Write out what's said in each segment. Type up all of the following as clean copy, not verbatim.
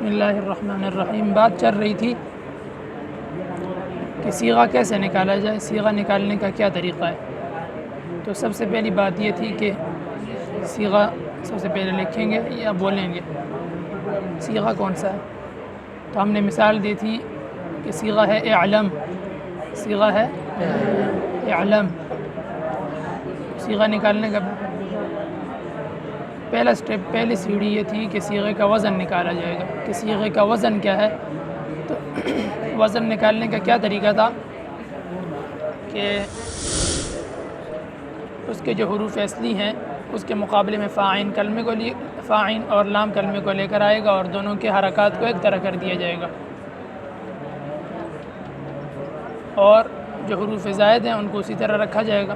بسم اللہ الرحمن الرحیم۔ بات چل رہی تھی کہ صیغہ کیسے نکالا جائے، صیغہ نکالنے کا کیا طریقہ ہے۔ تو سب سے پہلی بات یہ تھی کہ صیغہ سب سے پہلے لکھیں گے یا بولیں گے صیغہ کون سا ہے۔ تو ہم نے مثال دی تھی کہ صیغہ ہے اعلم، صیغہ ہے اعلم۔ صیغہ نکالنے کا پہلا سٹیپ، پہلی سیڑھی یہ تھی کہ صیغے کا وزن نکالا جائے گا کہ صیغے کا وزن کیا ہے۔ تو وزن نکالنے کا کیا طریقہ تھا کہ اس کے جو حروف اصلی ہیں اس کے مقابلے میں فاعین کلمے کو فاعین اور لام کلمے کو لے کر آئے گا اور دونوں کے حرکات کو ایک طرح کر دیا جائے گا، اور جو حروف زائد ہیں ان کو اسی طرح رکھا جائے گا۔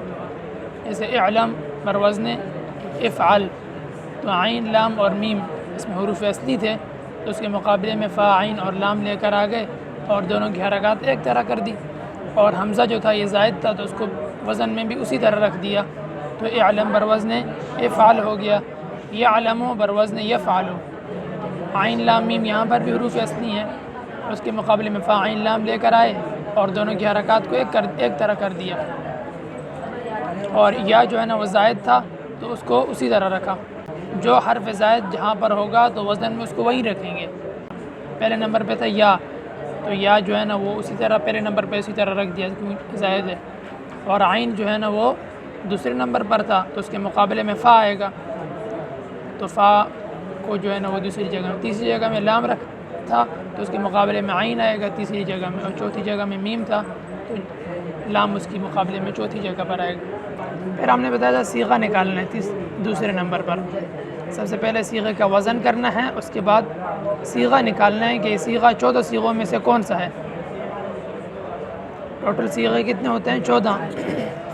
جیسے اعلم بر وزن افعل، تو عین لام اور میم اس میں حروف اصلی تھے، تو اس کے مقابلے میں فا عین اور لام لے کر آ گئے اور دونوں کی حرکات ایک طرح کر دی، اور حمزہ جو تھا یہ زائد تھا تو اس کو وزن میں بھی اسی طرح رکھ دیا، تو اعلم بر وزن افعل ہو گیا۔ یعلم بر وزن یفعل، عین لام میم یہاں پر بھی حروف اصلی ہیں، اس کے مقابلے میں فا عین لام لے کر آئے اور دونوں کی حرکات کو ایک طرح کر دیا، اور یا جو ہے نا وہ زائد تھا تو اس کو اسی طرح رکھا۔ جو حرف زائد جہاں پر ہوگا تو وزن میں اس کو وہی رکھیں گے۔ پہلے نمبر پہ تھا یا، تو یا جو ہے نا وہ اسی طرح پہلے نمبر پہ اسی طرح رکھ دیا کیونکہ زائد ہے، اور عین جو ہے نا وہ دوسرے نمبر پر تھا تو اس کے مقابلے میں فا آئے گا، تو فا کو جو ہے نا وہ دوسری جگہ میں، تیسری جگہ میں لام رکھ تھا تو اس کے مقابلے میں عین آئے گا تیسری جگہ میں، اور چوتھی جگہ میں میم تھا تو لام اس کی مقابلے میں چوتھی جگہ پر آئے گا۔ پھر ہم نے بتایا تھا صیغہ نکالنا ہے دوسرے نمبر پر۔ سب سے پہلے صیغے کا وزن کرنا ہے، اس کے بعد صیغہ نکالنا ہے کہ صیغہ 14 صیغوں میں سے کون سا ہے۔ ٹوٹل صیغے کتنے ہوتے ہیں؟ 14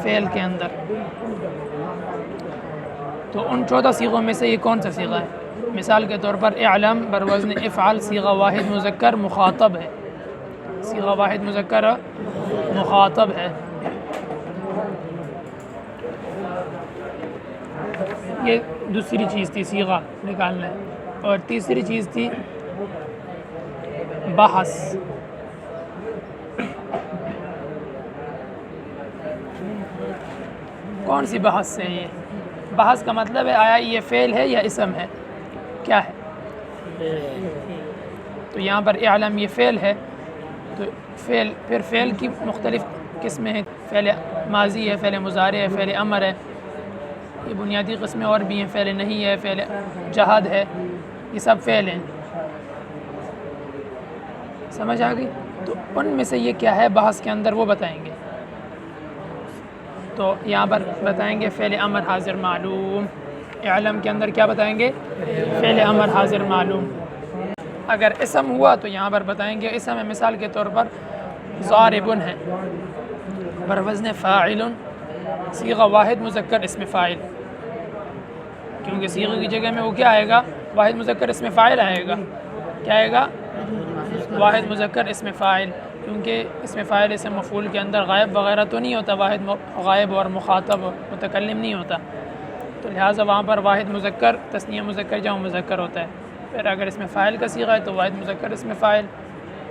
فعل کے اندر، تو ان 14 صیغوں میں سے یہ کون سا صیغہ ہے۔ مثال کے طور پر اعلم بر وزن افعل صیغہ واحد مذکر مخاطب ہے، صیغہ واحد مذکر مخاطب ہے۔ یہ دوسری چیز تھی صیغہ نکالنا ہے، اور تیسری چیز تھی بحث۔ کون سی بحث سے یہ؟ بحث کا مطلب ہے آیا یہ فعل ہے یا اسم ہے، کیا ہے۔ تو یہاں پر اعلم یہ فعل ہے، تو پھر فعل کی مختلف قسمیں ہیں، فعل ماضی ہے، فعل مضارع ہے، فعل امر ہے، یہ بنیادی قسمیں اور بھی ہیں، فعل نہیں ہے، فعل جہاد ہے، یہ سب فعل ہیں۔ سمجھ آ گئی؟ تو ان میں سے یہ کیا ہے بحث کے اندر وہ بتائیں گے۔ تو یہاں پر بتائیں گے فعل امر حاضر معلوم، اعلم کے اندر کیا بتائیں گے؟ فعل امر حاضر معلوم۔ اگر اسم ہوا تو یہاں پر بتائیں گے اسم ہے، مثال کے طور پر ضارب ہے بر وزن فاعل صیغہ واحد مذکر اسم فاعل، کیونکہ صیغہ کی جگہ میں وہ کیا آئے گا؟ واحد مذکر اسم فاعل آئے گا۔ کیا آئے گا؟ واحد مذکر اسم فاعل، کیونکہ اسم فاعل اسم مفعول کے اندر غائب وغیرہ تو نہیں ہوتا، واحد غائب اور مخاطب متکلم نہیں ہوتا، تو لہٰذا وہاں پر واحد مذکر تثنیہ مذکر جمع مذکر ہوتا ہے۔ پھر اگر اسم فاعل کا صیغہ ہے تو واحد مذکر اسم فاعل،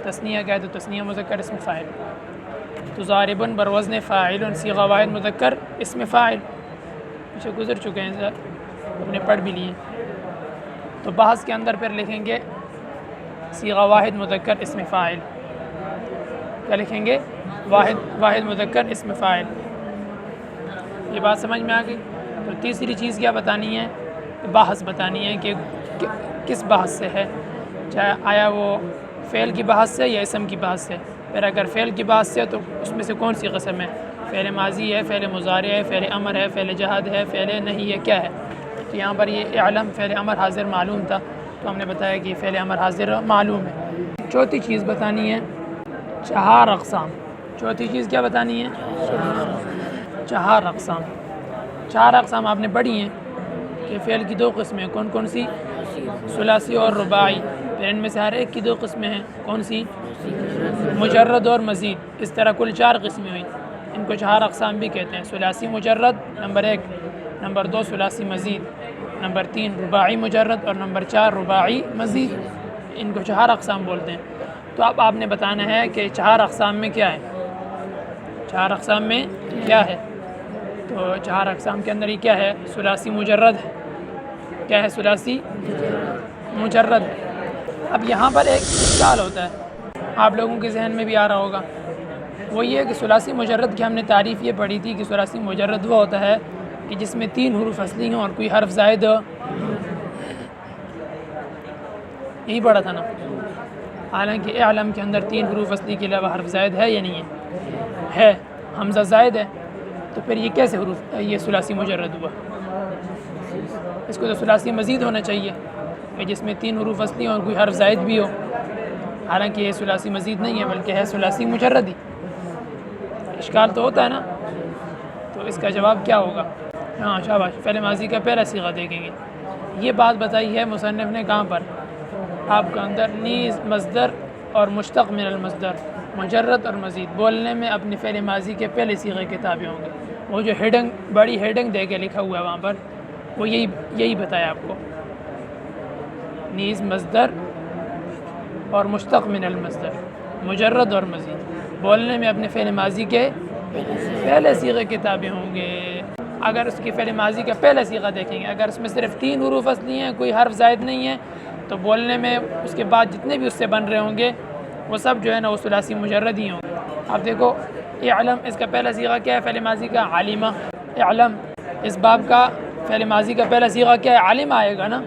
تثنیہ کا ہے تو تثنیہ مذکر اسم فاعل۔ تو ضارب بر وزن فاعل صیغہ واحد مذکر اسم فاعل، پیچھے گزر چکے ہیں سر، ہم نے پڑھ بھی لیے۔ تو بحث کے اندر پھر لکھیں گے صیغہ واحد مذکر اسم فاعل، کیا لکھیں گے؟ واحد مذکر اسم فاعل۔ یہ بات سمجھ میں آ گئی؟ تو تیسری چیز کیا بتانی ہے؟ بحث بتانی ہے کہ کس بحث سے ہے، چاہے آیا وہ فعل کی بحث سے یا اسم کی بحث سے۔ پھر اگر فعل کی بحث سے تو اس میں سے کون سی قسم ہے؟ فعل ماضی ہے، فعل مضارع ہے، فعل امر ہے، فعل جہاد ہے، فعل نہیں ہے، کیا ہے؟ تو یہاں پر یہ اعلم فعل امر حاضر معلوم تھا، تو ہم نے بتایا کہ فعل امر حاضر معلوم ہے۔ چوتھی چیز بتانی ہے 4 اقسام۔ چوتھی چیز کیا بتانی ہے؟ 4 اقسام۔ 4 اقسام آپ نے پڑھی ہیں کہ فعل کی 2 قسمیں، کون سی؟ ثلاثی اور رباعی۔ پھر ان میں سے ہر ایک کی 2 قسمیں ہیں، کون سی؟ مجرد اور مزید۔ اس طرح کل 4 قسمیں ہوئیں، ان کو 4 اقسام بھی کہتے ہیں۔ ثلاثی مجرد نمبر 1، نمبر 2 ثلاثی مزید، نمبر 3 رباعی مجرد، اور نمبر 4 رباعی مزید۔ ان کو 4 اقسام بولتے ہیں. تو اب آپ نے بتانا ہے کہ 4 اقسام میں کیا ہے. 4 اقسام میں کیا ہے؟ تو 4 اقسام کے اندر یہ کیا ہے؟ ثلاثی مجرد ہے. کیا ہے؟ ثلاثی مجرد. اب یہاں پر ایک اشکال ہوتا ہے، آپ لوگوں کے ذہن میں بھی آ رہا ہوگا، وہ یہ کہ ثلاثی مجرد کی ہم نے تعریف یہ پڑھی تھی کہ ثلاثی مجرد وہ ہوتا ہے کہ جس میں 3 حروف اصلی ہوں اور کوئی حرف زائد ہو. یہی پڑھا تھا نا. حالانکہ اعلم کے اندر 3 حروف اصلی کے علاوہ حرف زائد ہے یا نہیں ہے؟ حمزہ زائد ہے. تو پھر یہ کیسے یہ ثلاثی مجرد ہوا؟ اس کو تو ثلاثی مزید ہونا چاہیے کہ جس میں 3 حروف اصلی ہوں اور کوئی حرف زائد بھی ہو. حالانکہ یہ ثلاثی مزید نہیں ہے بلکہ ہے ثلاثی مجرد ہی. اشکال تو ہوتا ہے نا. تو اس کا جواب کیا ہوگا؟ ہاں شاباش. فعل ماضی کا پہلا صیغہ دیکھیں گے. یہ بات بتائی ہے مصنف نے کہاں پر؟ آپ کا اندر نیز مصدر اور مشتق من المصدر مجرد اور مزید بولنے میں اپنے فعل ماضی کے پہلے صیغے کے تابع ہوں گے. وہ جو بڑی ہیڈنگ دے کے لکھا ہوا ہے وہاں پر، وہ یہی بتایا آپ کو. نیز مصدر اور مشتق من المصدر مجرد اور مزید بولنے میں اپنے فعل ماضی کے پہلے صیغے کے تابع ہوں گے. اگر اس کی فعل ماضی کا پہلا صیغہ دیکھیں گے، اگر اس میں صرف 3 حروف اصلی ہیں، کوئی حرف زائد نہیں ہے، تو بولنے میں اس کے بعد جتنے بھی اس سے بن رہے ہوں گے وہ سب جو ہے نا وہ ثلاثی مجرد ہی ہوں گے. اب دیکھو اعلم، اس کا پہلا صیغہ کیا ہے فعل ماضی کا؟ عالمہ. اعلم اس باب کا فعل ماضی کا پہلا صیغہ کیا ہے؟ عالمہ آئے گا نا.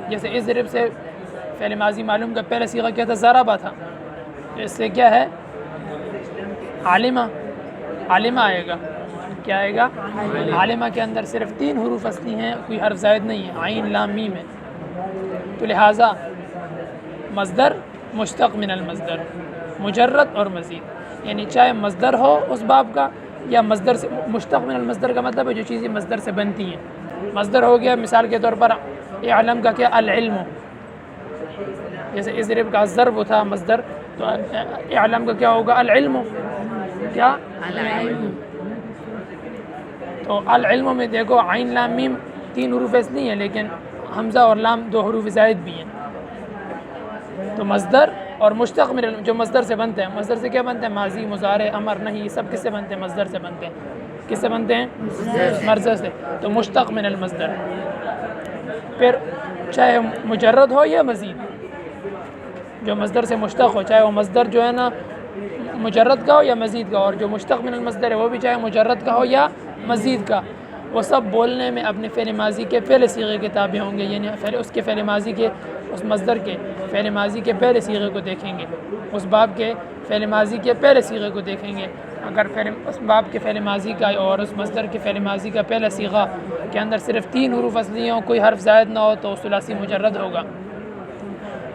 جیسے اضرب سے فعل ماضی معلوم کا پہلا صیغہ کیا تھا؟ ضربہ تھا. تو اس سے کیا ہے؟ عالمہ. عالمہ آئے گا. کیا آئے گا؟ عالمہ کے اندر صرف 3 حروف اصلی ہیں، کوئی حرف زائد نہیں ہے، عین لام میم ہے. تو لہٰذا مصدر مشتق من المصدر مجرد اور مزید، یعنی چاہے مصدر ہو اس باب کا یا مصدر سے مشتق من المصدر کا مطلب ہے جو چیزیں مصدر سے بنتی ہیں. مصدر ہو گیا مثال کے طور پر اعلم کا کیا؟ العلم. جیسے اضرب کا ضرب تھا مصدر، تو اعلم کا کیا ہوگا؟ العلم. کیا؟ العلم. تو العلم میں دیکھو عین لام میم 3 حروف اصلی ہیں لیکن حمزہ اور لام 2 حروف زائد بھی ہیں. تو مصدر اور مشتق من جو مصدر سے بنتے ہیں، مصدر سے کیا بنتے ہیں؟ ماضی، مضارع، امر، نہی، یہ سب کس سے بنتے ہیں؟ مصدر سے بنتے ہیں. کس سے بنتے ہیں؟ مصدر سے. تو مشتق من المصدر. پھر چاہے مجرد ہو یا مزید، جو مصدر سے مشتق ہو، چاہے وہ مصدر جو ہے نا مجرد کا ہو یا مزید کا ہو، اور جو مشتق من المصدر ہے وہ بھی چاہے مجرد کا ہو یا مزید کا، وہ سب بولنے میں اپنے فعل ماضی کے پہلے صیغے کے تابع ہوں گے. یعنی اس کے فعل ماضی کے اس مصدر کے فعل ماضی کے پہلے صیغے کو دیکھیں گے، اس باب کے فعل ماضی کے پہلے صیغے کو دیکھیں گے. اگر اس باب کے فعل ماضی کا اور اس مصدر کے فعل ماضی کا پہلا صیغہ کے اندر صرف 3 حروف اصلی ہوں، کوئی حرف زائد نہ ہو، تو ثلاثی مجرد ہوگا.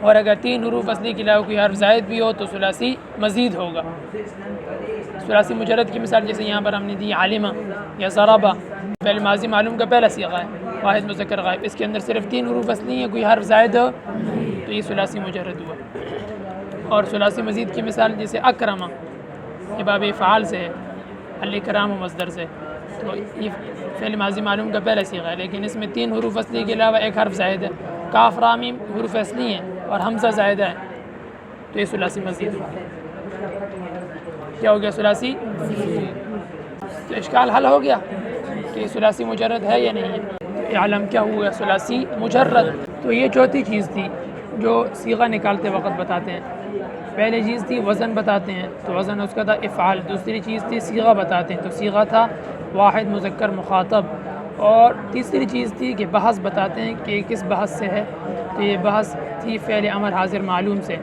اور اگر 3 حروف اصلی کے علاوہ کوئی حرف زائد بھی ہو تو ثلاثی مزید ہوگا. ثلاثی مجرد کی مثال جیسے یہاں پر ہم نے دی عالمہ یا ضربہ، فعل ماضی معلوم کا پہلا صیغہ ہے، واحد مذکر غائب، اس کے اندر صرف 3 حروف اصلی ہیں، کوئی حرف زائد ہو تو یہ ثلاثی مجرد ہوا. اور ثلاثی مزید کی مثال جیسے اکرمہ، یہ باب افعال سے ہے، الاکرام و مصدر سے. تو یہ فعل ماضی معلوم کا پہلا صیغہ ہے لیکن اس میں 3 حروف اصلی کے علاوہ ایک حرف زائد ہے. کاف را میم حروف اصلی ہیں اور حمزہ زائدہ ہے، تو یہ ثلاثی مزید ہوا. کیا ہو گیا؟ ثلاثی. تو اشکال حل ہو گیا کہ ثلاثی مجرد ہے یا نہیں ہے. اعلم کیا ہوا؟ ثلاثی مجرد. تو یہ چوتھی چیز تھی جو صیغہ نکالتے وقت بتاتے ہیں. پہلی چیز تھی وزن بتاتے ہیں، تو وزن اس کا تھا افعال. دوسری چیز تھی صیغہ بتاتے ہیں، تو صیغہ تھا واحد مذکر مخاطب. اور تیسری چیز تھی کہ بحث بتاتے ہیں کہ کس بحث سے ہے، تو یہ بحث تھی فعل امر حاضر معلوم سے.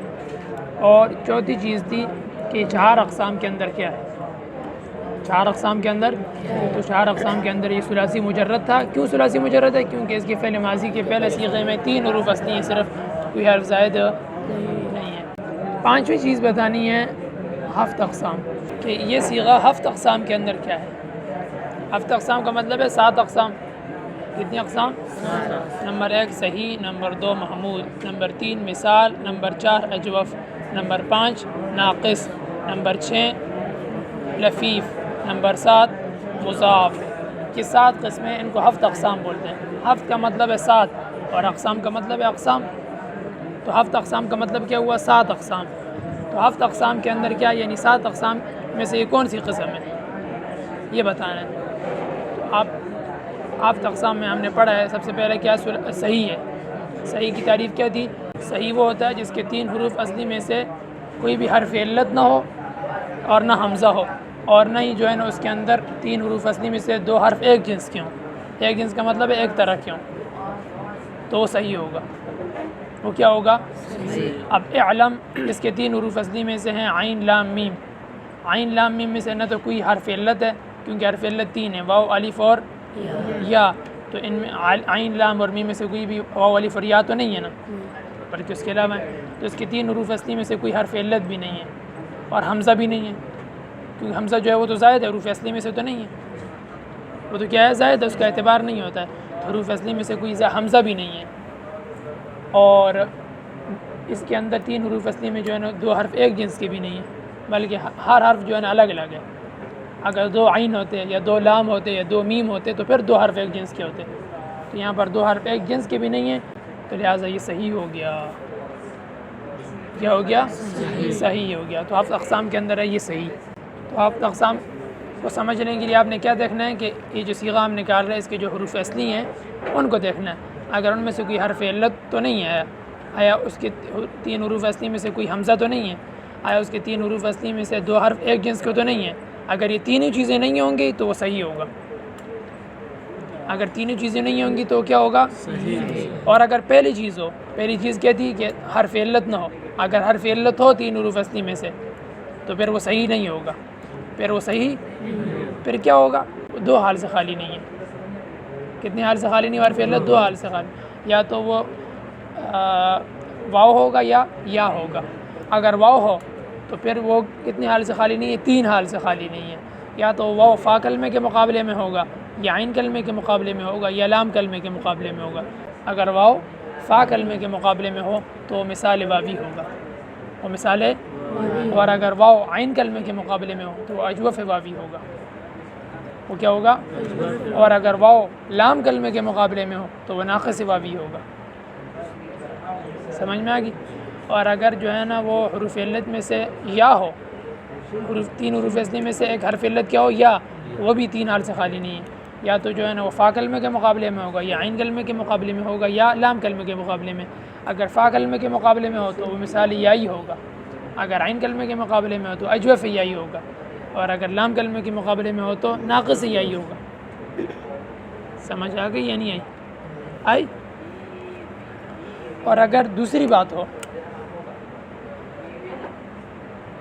اور چوتھی چیز تھی کہ 4 اقسام کے اندر کیا ہے. 4 اقسام کے اندر، تو 4 اقسام کے اندر یہ ثلاثی مجرد تھا. کیوں ثلاثی مجرد ہے؟ کیونکہ اس کے فعل ماضی کے پہلے صیغے میں 3 حروف اصلی ہیں، صرف کوئی حرف زائد نہیں ہے. 5ویں چیز بتانی ہے 7 اقسام، کہ یہ صیغہ 7 اقسام کے اندر کیا ہے. 7 اقسام کا مطلب ہے 7 اقسام. کتنی اقسام؟ نمبر 1 صحیح، نمبر 2 محمود، نمبر 3 مثال، نمبر 4 اجوف، نمبر 5 ناقص، نمبر 6 لفیف، نمبر 7 مضاف. کہ 7 قسمیں، ان کو 7 اقسام بولتے ہیں. 7 کا مطلب ہے 7 اور اقسام کا مطلب ہے اقسام. تو ہفت اقسام کا مطلب کیا ہوا؟ 7 اقسام. تو ہفت اقسام کے اندر کیا یعنی 7 اقسام میں سے یہ کون سی قسم ہے یہ بتانا ہے. تو آپ ہفت اقسام میں ہم نے پڑھا ہے. سب سے پہلے کیا صحیح ہے. صحیح کی تعریف کیا تھی؟ صحیح وہ ہوتا ہے جس کے 3 حروف اصلی میں سے کوئی بھی حرف علت نہ ہو اور نہ حمزہ ہو، اور نہ ہی جو ہے نا اس کے اندر 3 حروف اصلی میں سے 2 حرف ایک جنس کے ہوں. ایک جنس کا مطلب ہے ایک طرح کے ہوں، تو وہ صحیح ہوگا. وہ کیا ہوگا؟ اب اعلم اس کے 3 حروف اصلی میں سے ہیں عین لام میم. عین لام میم میں سے نہ تو کوئی حرف علت ہے کیونکہ حرف علت 3 ہے، واو الف اور یا. تو ان میں عین لام اور میم میں سے کوئی بھی واو الف اور یا تو نہیں ہے نا، بلکہ اس کے علاوہ ہے. تو اس کے 3 حروف اصلی میں سے کوئی حرف علت بھی نہیں ہے اور حمزہ بھی نہیں ہے، کیونکہ حمزہ جو ہے وہ تو زائد ہے، حروف اصلی میں سے تو نہیں ہے. وہ تو کیا ہے؟ زائد ہے، اس کا اعتبار نہیں ہوتا ہے. تو حروف اصلی میں سے کوئی حمزہ بھی نہیں ہے. اور اس کے اندر 3 حروف اصلی میں جو ہے نا 2 حرف ایک جنس کے بھی نہیں ہیں، بلکہ ہر حرف جو ہے نا الگ الگ ہے. اگر 2 عین ہوتے یا 2 لام ہوتے یا 2 میم ہوتے تو پھر 2 حرف ایک جنس کے ہوتے. تو یہاں پر 2 حرف ایک جنس کے بھی نہیں ہیں، تو لہٰذا یہ صحیح ہو گیا. کیا ہو گیا؟ صحیح ہو گیا. تو ہفت اقسام کے اندر ہے یہ صحیح. تو ہفت اقسام کو سمجھنے کے لیے آپ نے کیا دیکھنا ہے کہ یہ جو صیغہ ہم نکال رہے ہیں اس کے جو حروف اصلی ہیں ان کو دیکھنا ہے. اگر ان میں سے کوئی حرف علت تو نہیں ہے، آیا اس کے 3 حروف اصلی میں سے کوئی حمزہ تو نہیں ہے، آیا اس کے 3 حروف اصلی میں سے 2 حرف ایک جنس کے تو نہیں ہیں. اگر یہ تینوں چیزیں نہیں ہوں گی تو وہ صحیح ہوگا. اگر تینوں چیزیں نہیں ہوں گی تو کیا ہوگا؟ اور اگر پہلی چیز ہو، پہلی چیز کیا تھی کہ حرف علت نہ ہو. اگر حرف علت ہو 3 حروف اصلی میں سے تو پھر وہ صحیح نہیں ہوگا. پھر وہ صحیح پھر کیا ہوگا؟ 2 حال سے خالی نہیں ہے. کتنے حال سے خالی نہیں؟ حرف علت 2 حال سے خالی. یا تو وہ واو ہوگا یا ہوگا. اگر واو ہو تو پھر وہ کتنے حال سے خالی نہیں ہے؟ 3 حال سے خالی نہیں ہے. یا تو واو فا کلمے کے مقابلے میں ہوگا، یا عین کلمے کے مقابلے میں ہوگا، یا لام کلمے کے مقابلے میں ہوگا. اگر واو فا کلمے کے مقابلے میں ہو تو مثال واوی ہوگا، وہ مثال ہے. اور اگر واو عین کلمے کے مقابلے میں ہو تو وہ اجوف واوی ہوگا. وہ کیا ہوگا؟ اور اگر واو لام کلمے کے مقابلے میں ہو تو وہ ناقص واوی ہوگا. سمجھ میں آ گئی؟ اور اگر جو ہے نا وہ حروف علت میں سے یا ہو، 3 حروف اصلی میں سے ایک حرف علت کیا ہو؟ یا، وہ بھی 3 حال سے خالی نہیں ہے. یا تو جو ہے نا وہ فا کلمے کے مقابلے میں ہوگا، یا عین کلمے کے مقابلے میں ہوگا، یا لام کلمے کے مقابلے میں. اگر فا کلمے کے مقابلے میں ہو تو وہ مثال یائی ہوگا. اگر عین کلمے کے مقابلے میں ہو تو اجوف یائی ہوگا. اور اگر لام کلمے کے مقابلے میں ہو تو ناقص یائی ہوگا. سمجھ آ گئی یا نہیں آئی؟ اور اگر دوسری بات ہو،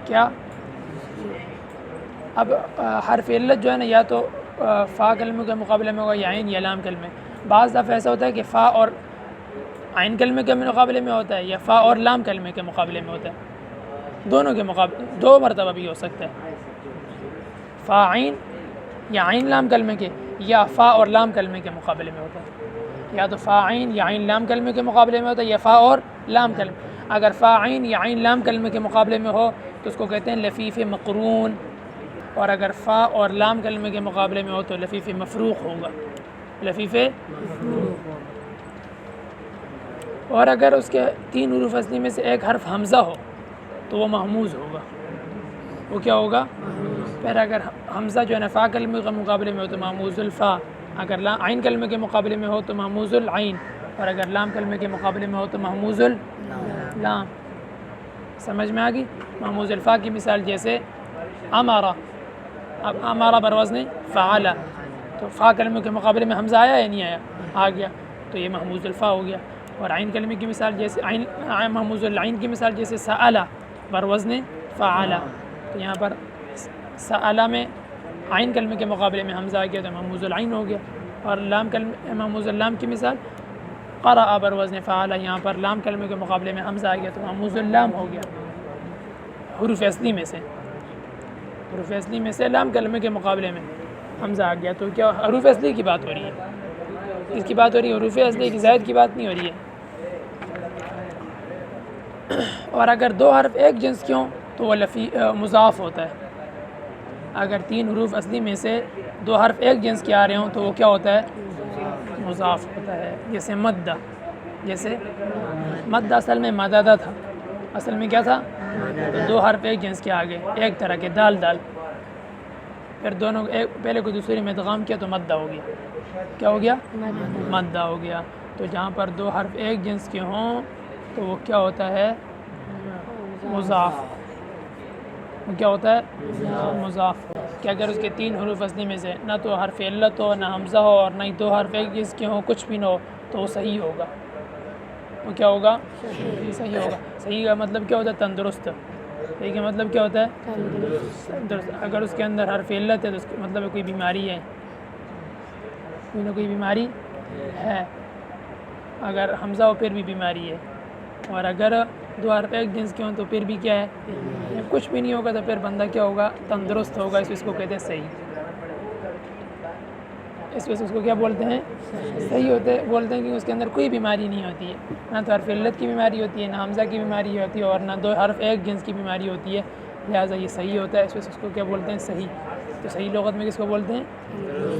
کیا؟ اب حرف علت جو ہے نا یا تو فا کلمے کے مقابلے میں ہوگا یا عین یا لام کلمے. بعض دفعہ ایسا ہوتا ہے کہ فا اور عین کلمے کے مقابلے میں ہوتا ہے، یا فا اور لام کلمے کے مقابلے میں ہوتا ہے. دونوں کے مقابلے 2 مرتبہ بھی ہو سکتا ہے. فا عین یا عین لام کلمے کے، یا فا اور لام کلمے کے مقابلے میں ہوتا ہے. یا تو فا عین یا عین لام کلمے کے مقابلے میں ہوتا ہے، یا فا اور لام کلمے. اگر فا عین یا عین لام کلمے کے مقابلے میں ہو تو اس کو کہتے ہیں لفیف مقرون. اور اگر فا اور لام کلمے کے مقابلے میں ہو تو لفیف مفروق ہوگا. لفیف. اور اگر اس کے 3 حروف اصلی میں سے ایک حرف حمزہ ہو تو وہ محموز ہوگا. وہ کیا ہوگا؟ پھر اگر حمزہ جو ہے نا فا کلمے کے مقابلے میں ہو تو محموز الفا. اگر عین کلمے کے مقابلے میں ہو تو محموز العین. اور اگر لام کلمے کے مقابلے میں ہو تو محموز اللام. سمجھ میں آ گئی؟ محموز الفا کی مثال جیسے امارا. اب امارا بر وزن فعلا، تو فا کلمے کے مقابلے میں حمزہ آیا یا نہیں آیا؟ آ گیا، تو یہ محموز الفا ہو گیا. اور عین کلمے کی مثال جیسے محموز العین کی مثال جیسے سألا بر وزن فعلا. تو یہاں پر سألا میں عین کلمے کے مقابلے میں حمزہ آ گیا تو محموز العین ہو گیا. اور لام کلمے محموز اللام کی مثال قرأ بر وزن فعلا، یہاں پر لام کلمے کے مقابلے میں حمزہ آ گیا تو محموز اللام ہو گیا. حروف اصلی میں سے لام کلمے کے مقابلے میں حمزہ آ گیا. تو کیا حروف اصلی کی بات ہو رہی ہے؟ اس کی بات ہو رہی ہے، حروف اصلی کی زائد کی بات نہیں ہو رہی ہے. اور اگر 2 حرف ایک جنس کے ہوں تو وہ مضاف ہوتا ہے. اگر 3 حروف اصلی میں سے 2 حرف ایک جنس کے آ رہے ہوں تو وہ کیا ہوتا ہے؟ مضاف ہوتا ہے. جیسے مدہ جیسے مد اصل میں مددہ تھا، اصل میں کیا تھا؟ تو دو حرف ایک جنس کے آگے ایک طرح کے دال دال، پھر دونوں پہلے کو دوسرے میں ادغام کیا تو مدہ ہو گیا، کیا ہو گیا؟ مدہ ہو گیا۔ تو جہاں پر دو حرف ایک جنس کے ہوں تو وہ کیا ہوتا ہے؟ مضاف۔ وہ کیا ہوتا ہے؟ مضاف۔ کہ اگر اس کے تین حروف اصلی میں سے نہ تو حرف علت ہو، نہ حمزہ ہو، اور نہ ہی دو حرف ایک جنس کے ہوں، کچھ بھی نہ ہو، تو وہ صحیح ہوگا۔ وہ کیا ہوگا؟ صحیح ہوگا۔ صحیح کا مطلب کیا ہوتا ہے؟ تندرست۔ صحیح کا مطلب کیا ہوتا ہے؟ تندرست۔ اگر اس کے اندر حرف علت ہے تو اس کا مطلب ہے کوئی بیماری ہے، کوئی نہ کوئی بیماری ہے۔ اگر حمزہ ہو پھر بھی بیماری ہے، اور اگر دو حرف ایک جنس کے ہوں تو پھر بھی کیا ہے؟ کچھ بھی نہیں ہوگا، تو پھر بندہ کیا ہوگا؟ تندرست ہوگا۔ اس کو کہتے ہیں صحیح۔ اس وجہ سے اس کو کیا بولتے ہیں؟ صحیح بولتے ہیں کہ اس کے اندر کوئی بیماری نہیں ہوتی ہے، نہ تو حرف علت کی بیماری ہوتی ہے، نہ حمزہ کی بیماری ہوتی ہے، اور نہ دو حرف ایک جنس کی بیماری ہوتی ہے، لہٰذا یہ صحیح ہوتا ہے۔ اس وجہ سے اس کو کیا بولتے ہیں؟ صحیح۔ تو صحیح لغت میں کس کو بولتے ہیں؟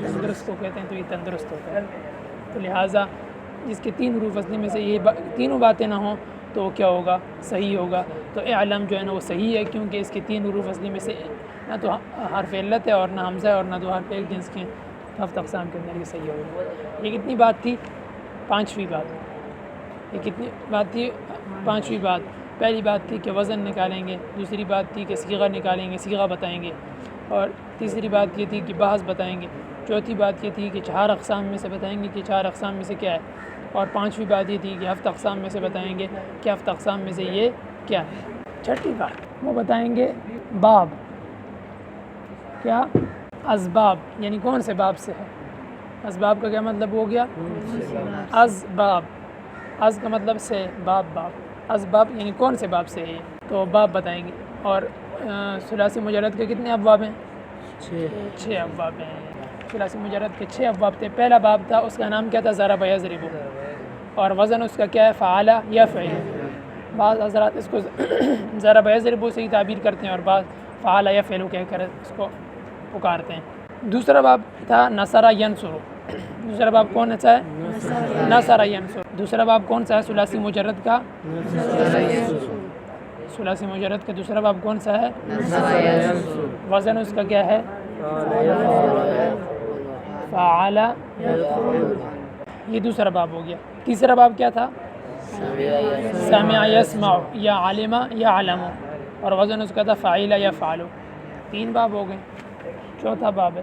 تندرست کو کہتے ہیں۔ تو یہ تندرست ہوتا ہے۔ تو لہٰذا جس کے تین حروف اصلی میں سے یہ تینوں باتیں نہ ہوں تو وہ کیا ہوگا؟ صحیح ہوگا۔ تو اعلم جو ہے نا وہ صحیح ہے، کیونکہ اس کے تین حروف اصلی میں سے نہ تو حرف علت ہے، اور نہ حمزہ ہے، اور نہ دو حرف ایک جنس کے ہیں، ہفت اقسام کے اندر یہ صحیح ہوگا۔ یہ کتنی بات تھی؟ پانچویں بات۔ یہ کتنی بات تھی؟ پانچویں بات۔ پہلی بات تھی کہ وزن نکالیں گے، دوسری بات تھی کہ صیغہ نکالیں گے، صیغہ بتائیں گے، اور تیسری بات یہ تھی کہ بحث بتائیں گے، چوتھی بات یہ تھی کہ چار اقسام میں سے بتائیں گے کہ چار اقسام میں سے کیا ہے، اور پانچویں بات یہ تھی کہ ہفت اقسام میں سے بتائیں گے کہ ہفت اقسام میں سے یہ کیا ہے۔ چھٹی بات وہ بتائیں گے باب، کیا؟ اسباب، یعنی کون سے باب سے ہے۔ اسباب کا کیا مطلب ہو گیا؟ اسباب۔ از کا مطلب سے، باب۔ اسباب یعنی کون سے باب سے ہے، تو باب بتائیں گے۔ اور ثلاثی مجرد کے کتنے ابواب ہیں؟ 6 ابواب ہیں۔ ثلاثی مجرد کے 6 ابواب تھے۔ پہلا باب تھا، اس کا نام کیا تھا؟ ضرب یضرب، اور وزن اس کا کیا ہے؟ فعل یفعل۔ بعض حضرات اس کو ضرب یضرب سے ہی تعبیر کرتے ہیں، اور بعض فعل یفعل کہہ کر اس کو پکارتے ہیں۔ دوسرا باب تھا نصر ینصر۔ دوسرا باب کون سا ہے؟ نصر ینصر۔ دوسرا باب کون سا ہے ثلاثی مجرد کا؟ ثلاثی مجرد کا دوسرا باب کون سا ہے؟ وزن اس کا کیا ہے؟ فعل۔ یہ دوسرا باب ہو گیا۔ تیسرا باب کیا تھا؟ سمع یسمع، یا علم یعلم، اور وزن اس کا تھا فاعل یفعل۔ 3 باب ہو گئے۔ چوتھا باب ہے،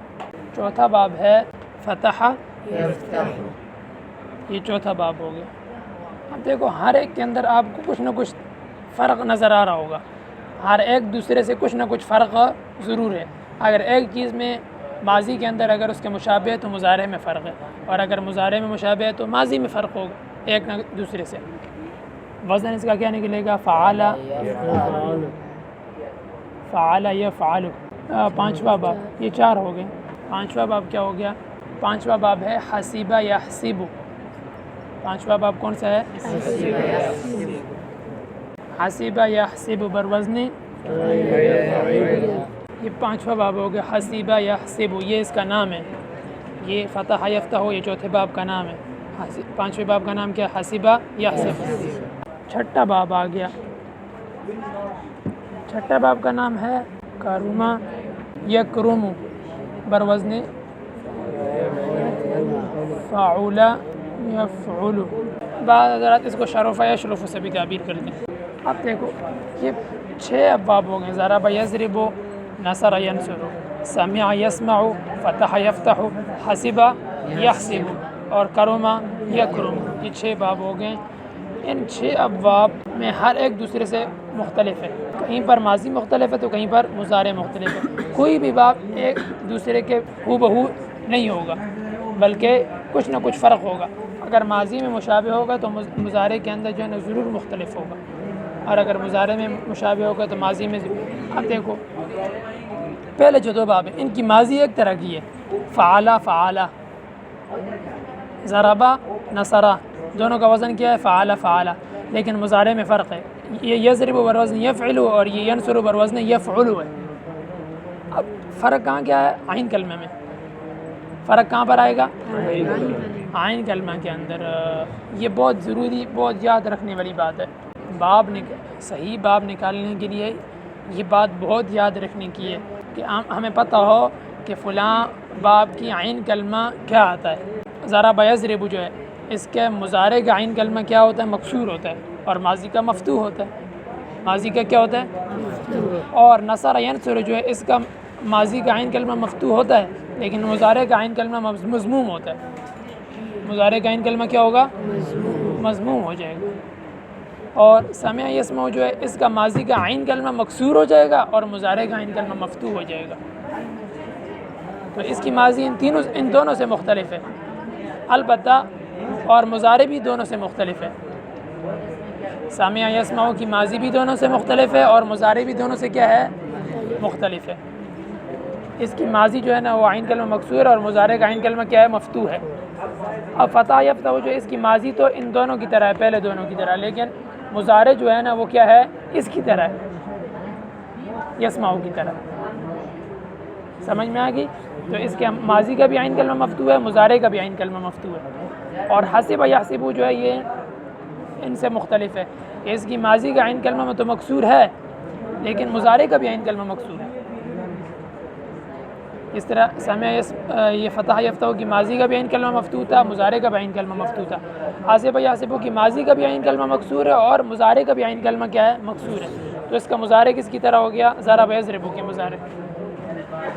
چوتھا باب ہے فتح یفتح۔ یہ چوتھا باب ہو گیا۔ اب دیکھو ہر ایک کے اندر آپ کو کچھ نہ کچھ فرق نظر آ رہا ہوگا، ہر ایک دوسرے سے کچھ نہ کچھ فرق ضرور ہے۔ اگر ایک چیز میں ماضی کے اندر اگر اس کے مشابہ ہے تو مضارع میں فرق ہے، اور اگر مضارع میں مشابہ ہے تو ماضی میں فرق ہوگا ایک نہ دوسرے سے۔ وزن اس کا کیا نکلے گا؟ فعل یفعل۔ 5واں باب، یہ 4 ہو گئے۔ 5واں باب کیا ہو گیا؟ 5واں باب ہے حسب یحسب۔ 5واں باب کون سا ہے؟ حسب یحسب بروزن، یہ 5واں باب ہو گیا حسب یحسب، یہ اس کا نام ہے۔ یہ فتح یفتح ہو، یہ چوتھے باب کا نام ہے۔ 5ویں باب کا نام کیا؟ حسب یحسب۔ 6واں باب آ گیا۔ 6واں باب کا نام ہے کرم یکرم بروزن فعل یفعل۔ بعض حضرات اس کو شرف یشرف سے بھی تعبیر کرتے ہیں۔ اب دیکھو یہ 6 ابواب ہو گئے، ضرب یضرب، نصر ینصر، سمع یسمع، فتح یفتح، حسب یحسب، اور کرم یکرم۔ یہ 6 باب ہو گئے۔ ان 6 ابواب میں ہر ایک دوسرے سے مختلف ہے، کہیں پر ماضی مختلف ہے تو کہیں پر مضارع مختلف ہے۔ کوئی بھی باب ایک دوسرے کے ہو بہو نہیں ہوگا، بلکہ کچھ نہ کچھ فرق ہوگا۔ اگر ماضی میں مشابہ ہوگا تو مضارع کے اندر جو ہے نا ضرور مختلف ہوگا، اور اگر مضارع میں مشابہ ہوگا تو ماضی میں ضرور۔ اب دیکھو پہلے جو 2 باب ہیں ان کی ماضی ایک طرح کی ہے، فعل فعل، ضرب نصر، دونوں کا وزن کیا ہے؟ فعل فعل، لیکن مضارع میں فرق ہے۔ یہ یضرب بروزن یفعل اور یہ ینصر بروزن یفعل ہے۔ اب فرق کہاں کیا ہے؟ عین کلمہ میں فرق کہاں پر آئے گا؟ عین کلمہ کے اندر یہ بہت ضروری، بہت یاد رکھنے والی بات ہے. صحیح باب نکالنے کے لیے یہ بات بہت یاد رکھنے کی ہے کہ ہمیں پتہ ہو کہ فلاں باب کی عین کلمہ کیا آتا ہے. ضرب یضرب جو ہے اس کے مضارع کا عین کلمہ کیا ہوتا ہے؟ مکسور ہوتا ہے، اور ماضی کا مفتوح ہوتا ہے. ماضی کا کیا ہوتا ہے؟ اور نصر ینصر جو ہے اس کا ماضی کا عین کلمہ مفتوح ہوتا ہے، لیکن مضارع کا عین کلمہ مضموم ہوتا ہے. مضارع کا عین کلمہ کیا ہوگا؟ مضموم ہو جائے گا. اور سمع یسمع جو ہے اس کا ماضی کا عین کلمہ مکسور ہو جائے گا اور مضارع کا عین کلمہ مفتوح ہو جائے گا. تو اس کی ماضی ان دونوں سے مختلف ہے البتہ، اور مضارع بھی دونوں سے مختلف ہے. سامع یسمع کی ماضی بھی دونوں سے مختلف ہے اور مضارع بھی دونوں سے کیا ہے؟ مختلف ہے. اس کی ماضی جو ہے نا وہ عین کلمہ مکسور اور مضارع کا عین کلمہ کیا ہے؟ مفتوح ہے. اب فتح یفتح جو اس کی ماضی تو ان دونوں کی طرح ہے، پہلے دونوں کی طرح، لیکن مضارع جو ہے نا وہ کیا ہے؟ اس کی طرح ہے، یسمع کی طرح. سمجھ میں آ گئی؟ تو اس کے ماضی کا بھی عین کلمہ مفتوح ہے، مضارع کا بھی عین کلمہ مفتوح ہے. اور حسب یحسب جو ہے یہ ان سے مختلف ہے کہ اس کی ماضی کا عین کلمہ میں تو مکسور ہے لیکن مضارع کا بھی عین کلمہ مکسور ہے. اس طرح سمع یہ فتح یفتح کی ماضی کا بھی عین کلمہ مفتوح تھا، مضارع کا بھی عین کلمہ مفتوح تھا. حسب یحسب کی ماضی کا بھی عین کلمہ مکسور ہے اور مضارع کا بھی عین کلمہ کیا ہے؟ مکسور ہے. تو اس کا مضارع کس کی طرح ہو گیا؟ ضرب یضرب کے مضارع.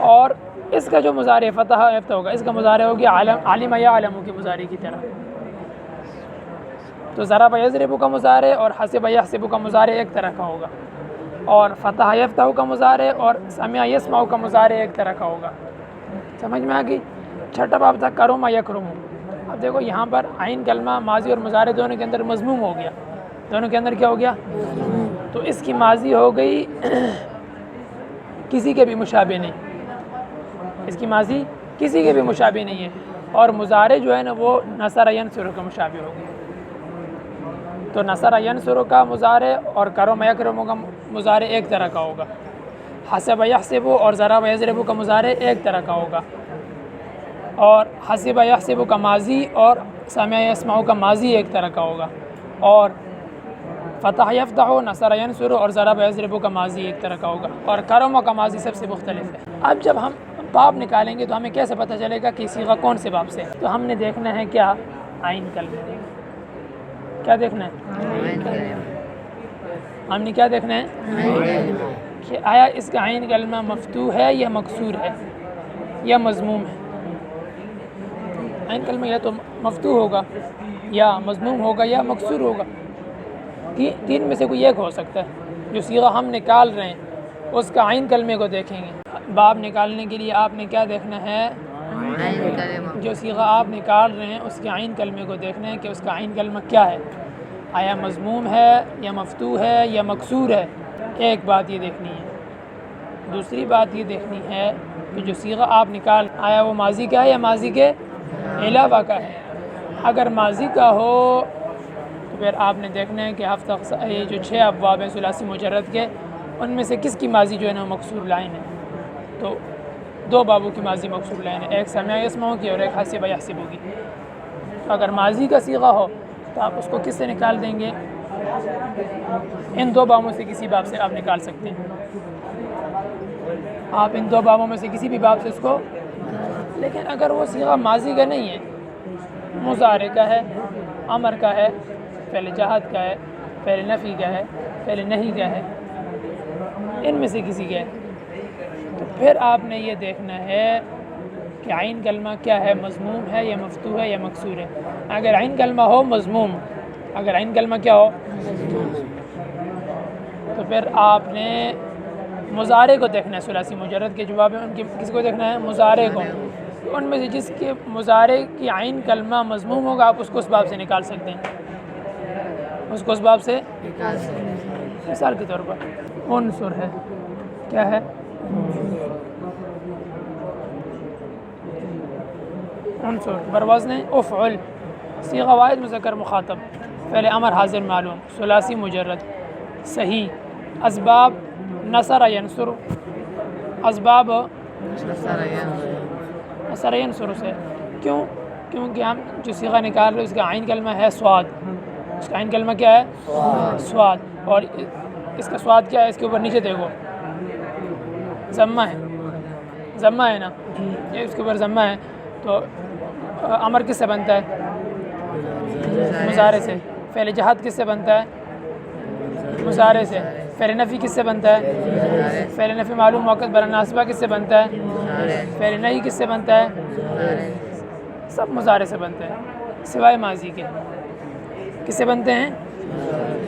اور اس کا جو مضارع فتح یفتح ہوگا اس کا مضارع ہو گیا علم یعلم کے مضارع کی طرح. تو ضرب یضرب کا مضارع اور حسب یحسب کا مضارع ایک طرح کا ہوگا، اور فتح یفتح کا مضارع اور سمع یسمع کا مضارع ایک طرح کا ہوگا. سمجھ میں آ گئی؟ چھٹا باب تھا کرم یکرم. اب دیکھو یہاں پر عین کلمہ ماضی اور مضارع دونوں کے اندر مضموم ہو گیا. دونوں کے اندر کیا ہو گیا؟ تو اس کی ماضی ہو گئی کسی کے بھی مشابہ نہیں. اس کی ماضی کسی کے بھی مشابہ نہیں ہے، اور مضارع جو ہے نا وہ نصر ینصر کا مشابہ ہو گیا. تو نصر ینصر کا مضارع اور کرم یکرم کا مضارع ایک طرح کا ہوگا. حسب یحسب اور ضرب یضرب کا مضارع ایک طرح کا ہوگا، اور حسب یحسب کا ماضی اور سمع یسمع کا ماضی ایک طرح کا ہوگا، اور فتح یفتح نصر ینصر اور ضرب یضرب کا ماضی ایک طرح کا ہوگا، اور کرم کا ماضی سب سے مختلف ہے. اب جب ہم باب نکالیں گے تو ہمیں کیسے پتہ چلے گا کہ صیغہ کون سے باب سے ہے؟ تو ہم نے دیکھنا ہے کیا؟ عین کلمہ. کیا دیکھنا ہے؟ ہم نے کیا دیکھنا ہے کہ آیا اس کا عین کلمہ مفتوح ہے یا مکسور ہے یا مضموم ہے. عین کلمہ یا تو مفتوح ہوگا یا مضموم ہوگا یا مکسور ہوگا. تین میں سے کوئی ایک ہو سکتا ہے. جو صیغہ ہم نکال رہے ہیں اس کا عین کلمے کو دیکھیں گے. باب نکالنے کے لیے آپ نے کیا دیکھنا ہے؟ جو صیغہ آپ نکال رہے ہیں اس کے عین کلمے کو دیکھنا ہے کہ اس کا عین کلمہ کیا ہے، آیا مضموم ہے یا مفتوح ہے یا مکسور ہے. ایک بات یہ دیکھنی ہے. دوسری بات یہ دیکھنی ہے کہ جو صیغہ آپ نکال آیا وہ ماضی کا ہے یا ماضی کے علاوہ کا ہے. اگر ماضی کا ہو تو پھر آپ نے دیکھنا ہے کہ ہفتہ یہ جو 6 ابواب ہیں ثلاثی مجرد کے ان میں سے کس کی ماضی جو ہے نا مکسور لائن ہے. تو 2 بابوں کی ماضی مکسور لائن ہے، ایک سمع یسمع کی اور ایک حسب یحسب کی. اگر ماضی کا صیغہ ہو تو آپ اس کو کس سے نکال دیں گے؟ ان 2 بابوں سے کسی باب سے آپ نکال سکتے ہیں. آپ ان 2 بابوں میں سے کسی بھی باب سے اس کو، لیکن اگر وہ صیغہ ماضی کا نہیں ہے، مضارع کا ہے، امر کا ہے، فعل جہاد کا ہے، فعل نفی کا ہے، فعل نہی کا ہے، ان میں سے کسی کا ہے، تو پھر آپ نے یہ دیکھنا ہے کہ عین کلمہ کیا ہے، مضموم ہے یا مفتوح ہے یا مکسور ہے. اگر عین کلمہ ہو مضموم، اگر عین کلمہ کیا ہو تو پھر آپ نے مضارع کو دیکھنا ہے. ثلاثی مجرد کے جواب میں ان کی کس کو دیکھنا ہے؟ مضارع کو. ان میں سے جس کے مضارع کی عین کلمہ مضموم ہوگا آپ اس کو اس باب سے نکال سکتے ہیں. اس کو اس باب سے مثال کے طور پر عنصر ہے. کیا ہے؟ عنصر بروزن افعل، صیغہ واحد مذکر مخاطب، فعل امر حاضر معلوم، ثلاثی مجرد، صحیح. اسباب نصر ینصر، اسباب نصر ینصر سے کیوں؟ کیونکہ ہم جو صیغہ نکال رہے ہیں اس کا عین کلمہ ہے سواد. اس کا عین کلمہ کیا ہے؟ سواد. اور اس کا سواد کیا ہے؟ اس کے اوپر نیچے دیکھو ضمہ ہے. ضمہ ہے نا، یہ اس کے اوپر ضمہ ہے. تو امر کس سے بنتا ہے؟ مضارع سے. فعل جہاد کس سے بنتا ہے؟ مضارع سے. فعل نفی کس سے بنتا ہے؟ فعل نفی معلوم موقع بلا ناصبہ کس سے بنتا ہے؟ فعل نہی کس سے بنتا ہے؟ سب مضارع سے بنتے ہیں سوائے ماضی کے. کس سے بنتے ہیں؟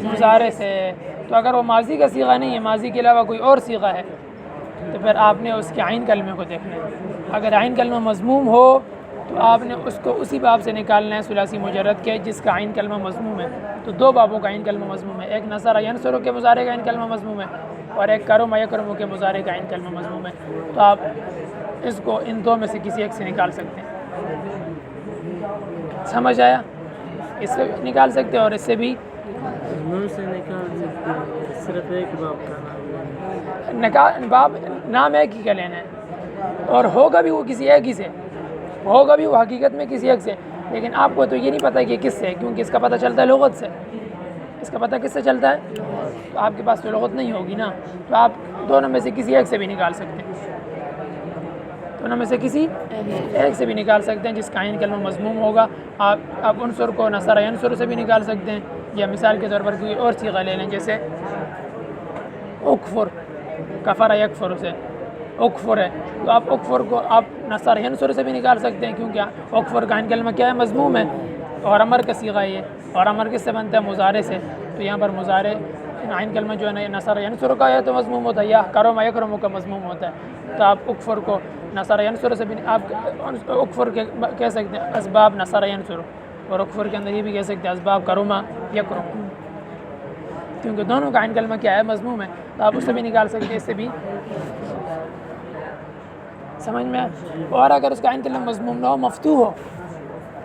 مضارع سے. تو اگر وہ ماضی کا صیغہ نہیں ہے، ماضی کے علاوہ کوئی اور صیغہ ہے، تو پھر آپ نے اس کے عین کلمے کو دیکھنا ہے. اگر عین کلمہ مضموم ہو تو آپ نے اس کو اسی باب سے نکالنا ہے ثلاثی مجرد کے جس کا عین کلمہ مضموم ہے. تو دو بابوں کا عین کلمہ مضموم ہے، ایک نصر ینصر کے مضارع کا عین کلمہ مضموم ہے اور ایک کرم یکرم کے مضارع کا عین کلمہ مضموم ہے. تو آپ اس کو ان دو میں سے کسی ایک سے نکال سکتے ہیں. سمجھ آیا؟ اس سے نکال سکتے ہیں اور اس سے بھی سے نکال سکتے ہیں. صرف ایک باب کا نام باب نام ایک ہی کا لینا ہے اور ہوگا بھی وہ کسی ایک ہی سے، ہوگا بھی وہ حقیقت میں کسی ایک سے. لیکن آپ کو تو یہ نہیں پتہ کہ کس سے، کیونکہ اس کا پتہ چلتا ہے لغت سے. اس کا پتہ کس سے چلتا ہے؟ تو آپ کے پاس تو لغت نہیں ہوگی نا، تو آپ دونوں میں سے کسی ایک سے بھی نکال سکتے ہیں. دونوں میں سے کسی ایک سے بھی نکال سکتے ہیں جس کا عین کلمہ مضموم ہوگا. آپ عنصر کو نصر ینصر سے بھی نکال سکتے ہیں، یا مثال کے طور پر کوئی اور صیغہ لے لیں جیسے اکفر، کفر یکفر سے اکفر ہے. تو آپ اکفر کو آپ نصر ینصر سے بھی نکال سکتے ہیں کیونکہ اکفر کا عین کلمہ کیا ہے؟ مضموم ہے اور امر کا صیغہ ہے. اور امر کس سے بنتا ہے؟ مضارع سے. تو یہاں پر مضارع عین کلمہ جو ہے نا نصر ینصر کا ہے تو مضموم ہوتا ہے، یا کرم یکرم کا مضموم ہوتا ہے. تو آپ اکفر کو نصر ینصر سے بھی آپ اکفر کے کہہ سکتے ہیں اسباب نصر ینصر، اور اکفر کے اندر یہ بھی کہہ سکتے ہیں اسباب کرم یکرم، کیونکہ دونوں کا عین کلمہ کیا ہے؟ مضموم ہے. تو آپ اس سے بھی نکال سکتے ہیں، اس سے بھی. سمجھ میں؟ اور اگر اس کا عین کلمہ مضموم نہ ہو، مفتوح ہو،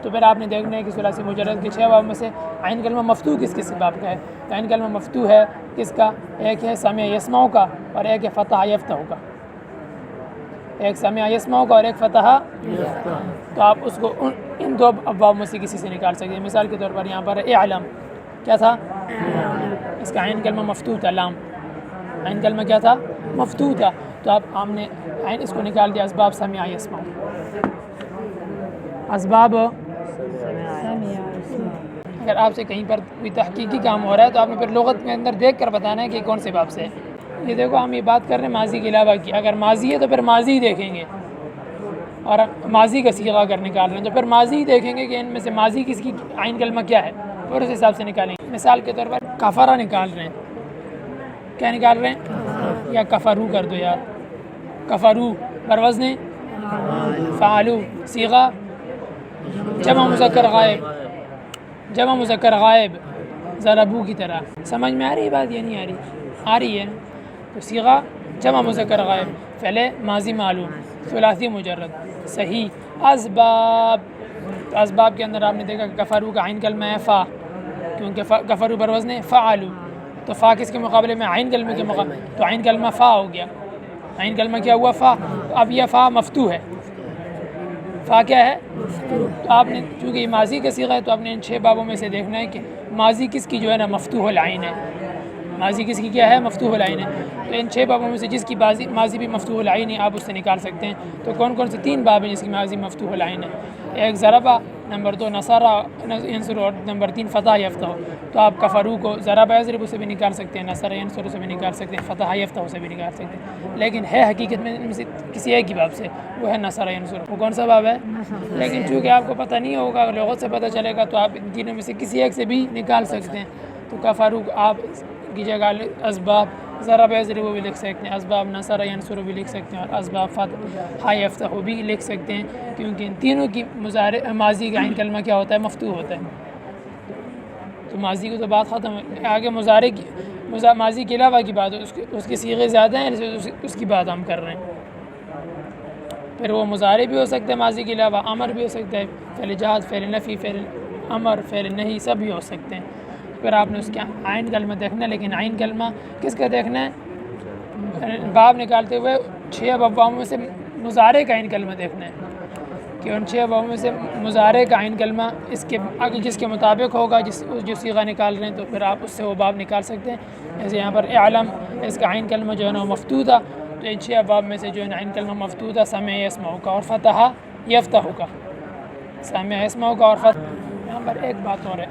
تو پھر آپ نے دیکھنا ہے کہ ثلاثی مجرد کے 6 باب میں سے عین کلمہ مفتوح کس باب کا ہے. عین کلمہ مفتوح ہے کس کا؟ ایک ہے سامع یسمع کا اور ایک ہے فتح یفتح کا. ایک سامع یسمع کا اور ایک فتح. تو آپ اس کو ان دو ابواب میں سے کسی سے نکال سکتے ہیں. مثال کے طور پر یہاں پر اعلم کیا تھا؟ اس کا عین کلمہ مفتوح تھا. لام عین کلمہ کیا تھا؟ مفتوح تھا. تو آپ نے عین اس کو نکال دیا اسباب سامع یسمع. اسباب اگر آپ سے کہیں پر کوئی تحقیقی کام ہو رہا ہے تو آپ نے پھر لغت میں اندر دیکھ کر بتانا ہے کہ کون سے باب سے ہے. یہ دیکھو ہم یہ بات کر رہے ہیں ماضی کے علاوہ کی. اگر ماضی ہے تو پھر ماضی ہی دیکھیں گے، اور ماضی کا صیغہ اگر نکال رہے ہیں تو پھر ماضی ہی دیکھیں گے کہ ان میں سے ماضی کس کی عین کلمہ کیا ہے، اور اس حساب سے نکالیں گے. مثال کے طور پر کفرہ نکال رہے ہیں. کیا نکال رہے ہیں؟ یا کفرو کر دو یار. کفرو بروزن فعلو، صیغہ جمع مذکر غائب، جمع مذکر غائب ضربو کی طرح. سمجھ میں آ رہی بات یا نہیں آ رہی؟ آ رہی ہے. تو صیغہ جمع مذکر غائب، پہلے ماضی معلوم، ثلاثی مجرد، صحیح. اسباب، تو اسباب کے اندر آپ نے دیکھا کہ کفرو کا عین کلمہ ہے فا، کیونکہ کفرو بروزن فعلو. تو فا کس کے مقابلے میں؟ عین کلمے کے مقابلے. تو عین کلمہ فا ہو گیا. عین کلمہ کیا ہوا؟ فا. اب یہ فا مفتوح ہے. فا کیا ہے؟ تو آپ نے چونکہ یہ ماضی کا صیغہ ہے تو آپ نے ان 6 بابوں میں سے دیکھنا ہے کہ ماضی کس کی جو ہے نا مفتوح العین ہے. ماضی کس کی کیا ہے؟ مفتوح العین ہے. تو ان 6 بابوں میں سے جس کی ماضی بھی مفتوح العین ہے آپ اس سے نکال سکتے ہیں. تو کون کون سے 3 باب ہیں جس کی ماضی مفتوح العین ہے؟ ایک ضربہ، نمبر 2 نصارہ ینصر، اور نمبر 3 فتح یفتح. تو آپ کفرو کو ضربہ یضرب سے بھی نکال سکتے ہیں، نصر ینصر سے بھی نکال سکتے ہیں، فتح یفتح سے بھی نکال سکتے ہیں. لیکن ہے حقیقت میں ان میں سے کسی ایک ہی باب سے، وہ ہے نصر ینصر. وہ کون سا باب ہے؟ لیکن چونکہ آپ کو پتہ نہیں ہوگا، لغت سے پتہ چلے گا تو آپ ان تینوں میں سے کسی ایک سے بھی نکال سکتے ہیں. تو کفرو آپ کی جگہ اسباب ضرب یضرب بھی لکھ سکتے ہیں، اسباب نصر ینصر بھی لکھ سکتے ہیں، اور اسباب فتح یفتح بھی لکھ سکتے ہیں، کیونکہ ان تینوں کی ماضی کا عین کلمہ کیا ہوتا ہے؟ مفتوح ہوتا ہے. تو ماضی کو تو بات ختم ہے. آگے مضارع کی، ماضی کے علاوہ کی بات، اس کے صیغے زیادہ ہیں، اس کی بات ہم کر رہے ہیں. پھر وہ مضارع بھی ہو سکتا ہے ماضی کے علاوہ، امر بھی ہو سکتا ہے، فعل جہاد، فعل نفی، فعل امر، فعل نہی، سب بھی ہو سکتے ہیں. پھر آپ نے اس کا عین کلمہ دیکھنا ہے. لیکن عین کلمہ کس کا دیکھنا ہے؟ باب نکالتے ہوئے 6 ابواب میں سے مضارع کا عین کلمہ دیکھنا ہے. کہ ان 6 ابواب میں سے مضارع کا عین کلمہ اس کے آگے جس کے مطابق ہوگا جو صیغہ نکال رہے ہیں تو پھر آپ اس سے وہ باب نکال سکتے ہیں. جیسے یہاں پر اعلم اس کا عین کلمہ جو ہے نا وہ مفتوح تھا، تو ان 6 ابواب میں سے جو ہے نا عین کلمہ مفتوح تھا سمع یسمع کا، اور فتح یفتح کا، سمع یسمع کا اور فتح. یہاں پر ایک بات اور ہے،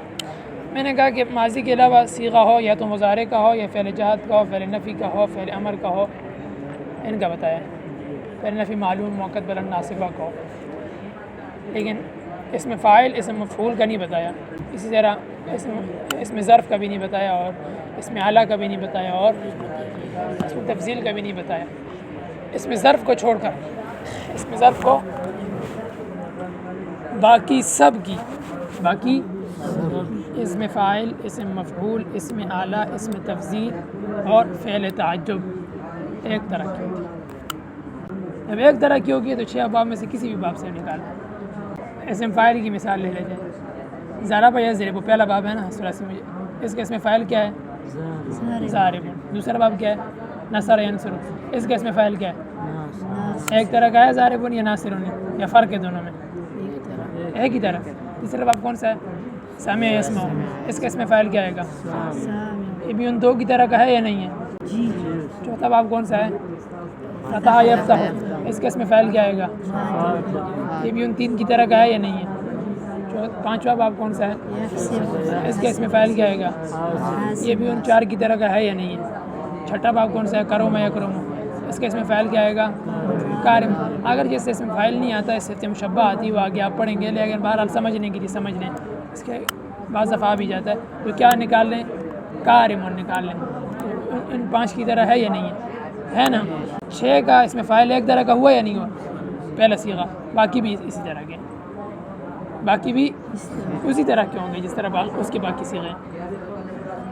میں نے کہا کہ ماضی کے علاوہ صیغہ ہو یا تو مضارع کا ہو یا فعل جہاد کا ہو، فعل نفی کا ہو، فعل امر کا ہو، ان کا بتایا. فعل نفی معلوم موقت بلند ناصبہ کا ہو، لیکن اس میں فاعل اسم مفعول کا نہیں بتایا. اسی طرح اس میں ظرف کا بھی نہیں بتایا، اور اس میں اعلیٰ کا بھی نہیں بتایا، اور اس میں تفضیل کا بھی نہیں بتایا. اس میں ظرف کو چھوڑ کر، اس میں ظرف کو باقی سب کی، باقی اسم فاعل، اسم مفعول، اسم اعلیٰ، اسم تفضیل اور فعل تعجب ایک طرح کی ہوتی ہے. جب ایک طرح کی ہوگی تو 6 ابواب میں سے کسی بھی باب سے نکال. اسم فاعل کی مثال لے لیتے ہیں. ضرب یضرب پہلا باب ہے نا ثلاثی میں، اس کا اسم فاعل کیا ہے؟ ضارب. دوسرا باب کیا ہے؟ نصر ینصر. اس کا اسم فاعل کیا ہے؟ ایک طرح کا ہے ضارب یا ناصر، یا فرق ہے دونوں میں؟ ایک ہی طرح. تیسرا باب کون سا ہے؟ سامع یسمع. اس کا اسم فاعل کیا آئے گا؟ یہ بھی ان دو کی طرح کا ہے یا نہیں ہے؟ چوتھا باب کون سا ہے؟ فتح یفتح. اس کا اسم فاعل کیا آئے گا؟ یہ بھی ان 3 کی طرح کا ہے یا نہیں ہے؟ پانچواں باب کون سا ہے؟ اس کا اسم فاعل کیا آئے گا؟ یہ بھی ان 4 کی طرح کا ہے یا نہیں ہے؟ چھٹا باب کون سا ہے؟ کرم یکرم. اس کا اسم فاعل کیا آئے گا؟ کارم. اگر جیسے اسم فاعل نہیں آتا، اس سے مشبہ آتی وہ آگے آپ پڑھیں گے، لیکن بہرحال سمجھنے کی سمجھ لیں. اس کے بعض دفعہ بھی جاتا ہے تو کیا نکال لیں؟ کارم نکال لیں. ان 5 کی طرح ہے یا نہیں ہے نا؟ 6 کا اس میں فاعل ایک طرح کا ہوا یا نہیں ہوا؟ پہلا صیغہ. باقی بھی اسی طرح کے، باقی بھی اسی طرح کے ہوں گے جس طرح اس کے باقی صیغے ہیں.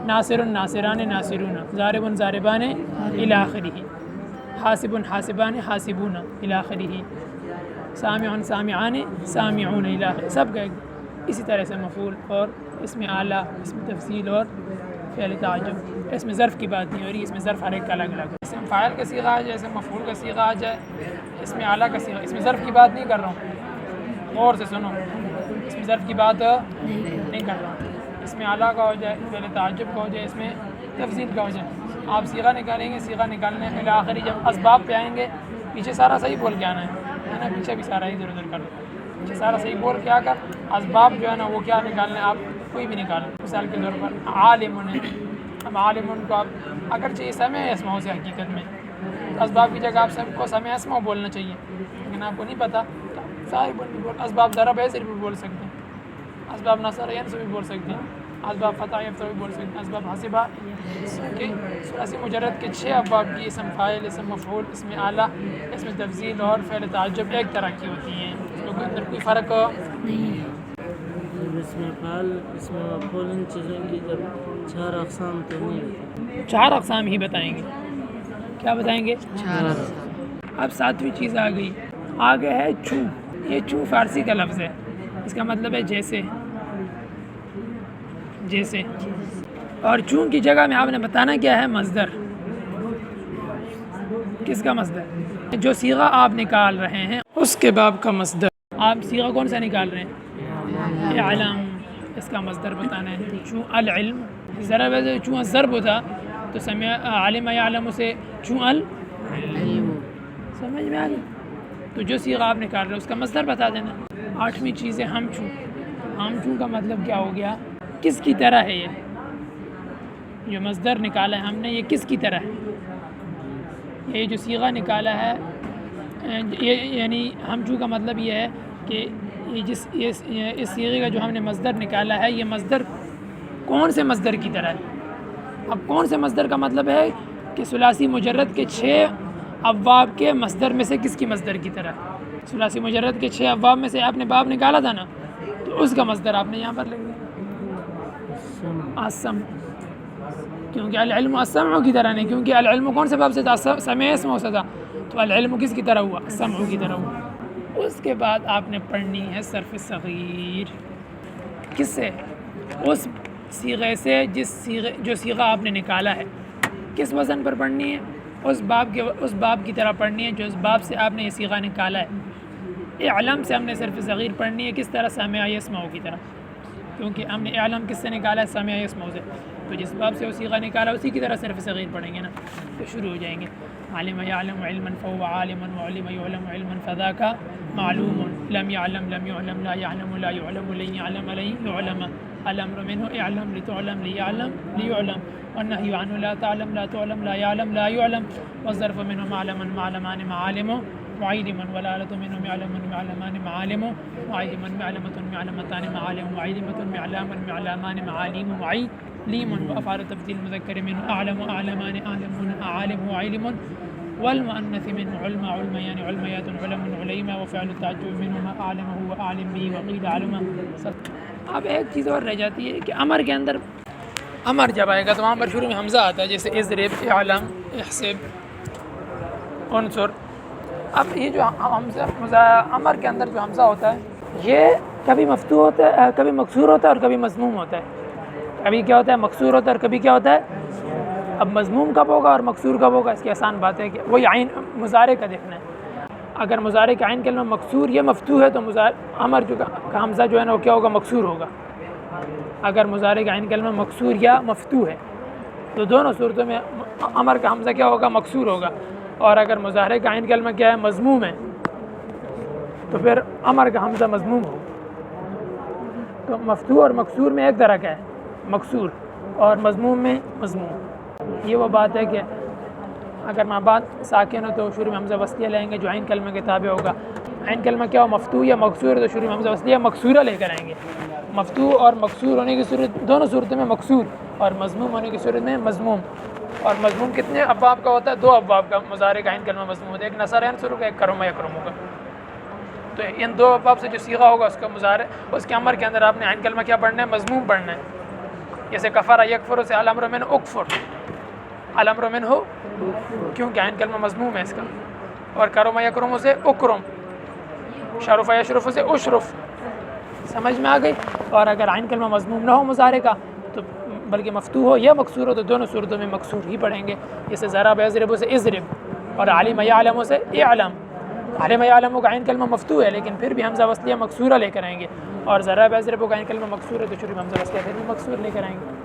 ناصر ناصران ناصرون، ضارب ضاربان الی آخرہ، حاسب حاسبان حاسبون الی آخرہ، سامع سامعان سامعون الی آخرہ. سب کا اسی طرح سے مفعول اور اس میں اعلیٰ، اس میں تفصیل اور فعل تعجب. اس میں ظرف کی بات نہیں ہو رہی، اس میں ظرف ہر ایک کا الگ الگ ہے. اس میں فاعل کا صیغہ آ جائے، اس میں مفعول کا صیغہ آ جائے، اس میں اعلیٰ کا صیغہ. اس میں ظرف کی بات نہیں کر رہا ہوں، غور سے سنو، اس میں ظرف کی بات نہیں کر رہا ہوں. اس میں اعلیٰ کا ہو جائے، فعل تعجب کا ہو جائے، اس میں تفصیل کا ہو جائے. آپ صیغہ نکالیں گے، صیغہ نکالنے کے آخری جب اسباب پہ آئیں گے، پیچھے سارا صحیح بول کے آنا ہے نا. پیچھے بھی سارا ادھر ادھر کر لو، پیچھے سارا صحیح بول کے آ کر اسباب جو ہے نا وہ کیا نکالنے، آپ کوئی بھی نکالیں. مثال کے طور پر عالم ہے، اب عالم کو آپ اگرچہ یہ سمع اسمع سے حقیقت میں اسباب کی جگہ آپ سب کو سمع اسمع بولنا چاہیے، لیکن آپ کو نہیں پتہ. سارے اسباب ضرب یضرب بھی بول سکتے ہیں، اسباب نصر ینصر بھی بول سکتے ہیں، اسباب فتح یفتح بھی بول سکتے ہیں، اسباب حاسبہ کہ ثلاثی مجرد کے 6 ابواب کی اسم فاعل، اسم مفعول، اسم اعلیٰ، اسم تفضیل اور فعل تعجب ایک طرح کی ہوتی ہیں. اس کے اندر کوئی فرق نہیں ہے. اسم فاعل، اسم مفعول، ان چیزوں کی جب 4 اقسام تو نہیں ہوتی. 4 اقسام ہی بتائیں گے. کیا بتائیں گے؟ 4. اب 7ویں چیز آ گئی، آگے ہے چوں. یہ چوں فارسی کا لفظ ہے، اس کا مطلب ہے جیسے، جیسے. اور چوں کی جگہ میں آپ نے بتانا کیا ہے؟ مصدر. کس کا مصدر؟ جو صیغہ آپ نکال رہے ہیں اس کے باب کا مصدر. آپ صیغہ کون سا نکال رہے ہیں؟ اعلم. اس کا مصدر بتانا ہے. چوں العلم، ذرا ویسے چوں الضرب ہوتا تو سمع عالم یعلم سے چوں العلم. سمجھ میں آ گئی؟ تو جو صیغہ آپ نکال رہے ہیں اس کا مصدر بتا دینا. 8ویں چیز ہے ہم چوں. ہم چوں کا مطلب کیا ہو گیا؟ کس کی طرح ہے؟ یہ جو مصدر نکالا ہے ہم نے، یہ کس کی طرح ہے؟ یہ جو صیغہ نکالا ہے، یہ یعنی ہم چوں کا مطلب یہ ہے کہ یہ اس صیغے کا جو ہم نے مصدر نکالا ہے، یہ مصدر کون سے مصدر کی طرح ہے؟ اب کون سے مصدر کا مطلب ہے کہ ثلاثی مجرد کے 6 ابواب کے مصدر میں سے کس کی مصدر کی طرح. ثلاثی مجرد کے 6 ابواب میں سے آپ نے باب نکالا تھا نا، تو اس کا مصدر آپ نے یہاں پر لکھ دیا السمع. کیونکہ العلم السمع کی طرح نہیں، کیونکہ العلم کون سے باب سے تھا؟ سمع اسمع سے تھا. تو العلم کس کی طرح ہوا؟ السمع کی طرح ہوا. اس کے بعد آپ نے پڑھنی ہے صرف صغیر. کس سے؟ اس صیغے سے جو صیغہ آپ نے نکالا ہے. کس وزن پر پڑھنی ہے؟ اس باب کی طرح پڑھنی ہے جو اس باب سے آپ نے یہ صیغہ نکالا ہے. اعلم سے ہم نے صرف صغیر پڑھنی ہے، کس طرح سامع یسمع کی طرح، کیونکہ ہم نے اعلم کس سے نکالا ہے؟ سامع یسمع سے، تو جس باب سے وہ صیغہ نکالا اسی کی طرح صرف صغیر پڑھیں گے نا، تو شروع ہو جائیں گے علم یعلم علما فهو عالم وعلم يعلم علما فذاك معلوم لم يعلم لم يعلم لا يعلم لا يعلم لن يعلم لن يعلم الامر منه اعلم لتعلم ليعلم ليعلم والنهي عنه لا تعلم لا تعلم لا يعلم لا يعلم والظرف منه معلما معلمان معالم معيدما والآلة منه معلم معلمان معالم معيدما معلمة معلمتان معالم معيدمة معلما معلمان معالم معيلم وأفعال تبديل المذكر منه أعلم أعلمان أعلمون أعالم وعلم والمؤنث منه علم علميان علميات علم عليما وفعل التعجب منهما أعلمه وأعلم به وقيل علم. اب ایک چیز اور رہ جاتی ہے کہ امر کے اندر امر جب آئے گا تو وہاں پر شروع میں حمزہ آتا ہے، جیسے اضرب، اعلم، احسب، انصر. اب یہ جو حمزہ امر کے اندر جو حمزہ ہوتا ہے یہ کبھی مفتوح ہوتا ہے، کبھی مکسور ہوتا ہے اور کبھی مضموم ہوتا ہے. کبھی کیا ہوتا ہے؟ مکسور ہوتا ہے اور کبھی کیا ہوتا ہے؟ اب مضموم کب ہوگا اور مکسور کب ہوگا؟ اس کی آسان بات ہے کہ وہی عین مضارع کا دیکھنا ہے. اگر مضارع کا عین کلمہ مکسور یا مفتوح ہے تو امر جو کا حمزہ جو ہے نا وہ کیا ہوگا؟ مکسور ہوگا. اگر مضارع کا عین کلمہ مکسور یا مفتوح ہے تو دونوں صورتوں میں امر کا حمزہ کیا ہوگا؟ مکسور ہوگا. اور اگر مضارع کا عین کلمہ کیا ہے؟ مضموم ہے، تو پھر امر کا حمزہ مضموم ہو. تو مفتوح اور مکسور میں ایک طرح کا ہے مکسور، اور مضموم میں مضموم. یہ وہ بات ہے کہ اگر ماں بعد ساکن ہو تو شروع میں حمزہ وصلیہ لیں گے جو عین کلمہ کے تابع ہوگا. عین کلمہ کیا ہو؟ مفتوح یا مکسور ہے تو شروع میں حمزہ وصلیہ مکسورہ لے کر آئیں گے. مفتوح اور مکسور ہونے کی صورت دونوں صورتوں میں مکسور، اور مضموم ہونے کی صورت میں مضموم. اور مضموم کتنے ابواب کا ہوتا ہے؟ 2 ابواب کا مضارع کا عین کلمہ مضموم ہوتا ہے، ایک نصر ینصر کا، ایک کرم یکرم کا. تو ان 2 ابواب سے جو صیغہ ہوگا اس کا مضارع اس کے امر کے اندر آپ نے عین کلمہ کیا پڑھنا ہے؟ مضموم پڑھنا ہے. جیسے کفر یکفر سے الامر منہ اکفر، الامر منہ کیونکہ عین کلمہ مضموم ہے اس کا. اور کرم یکرم سے اکرم، شرف یشرف سے اشرف. سمجھ میں آ گئی؟ اور اگر عین کلمہ مضموم نہ ہو مضارع کا تو بلکہ مفتوح ہو یا مکسور ہو تو دونوں صورتوں میں مکسور ہی پڑھیں گے. جیسے ضرب یضرب سے اضرب، اور علم یعلم سے اعلم. علم یعلم کا عین کلمہ مفتوح ہے لیکن پھر بھی حمزہ وصلیہ مکسورہ لے کر آئیں گے، اور ضرب یضرب کا عین کلمہ مکسور ہے تو شروع میں حمزہ وصلیہ پھر بھی مکسور لے کر آئیں گے.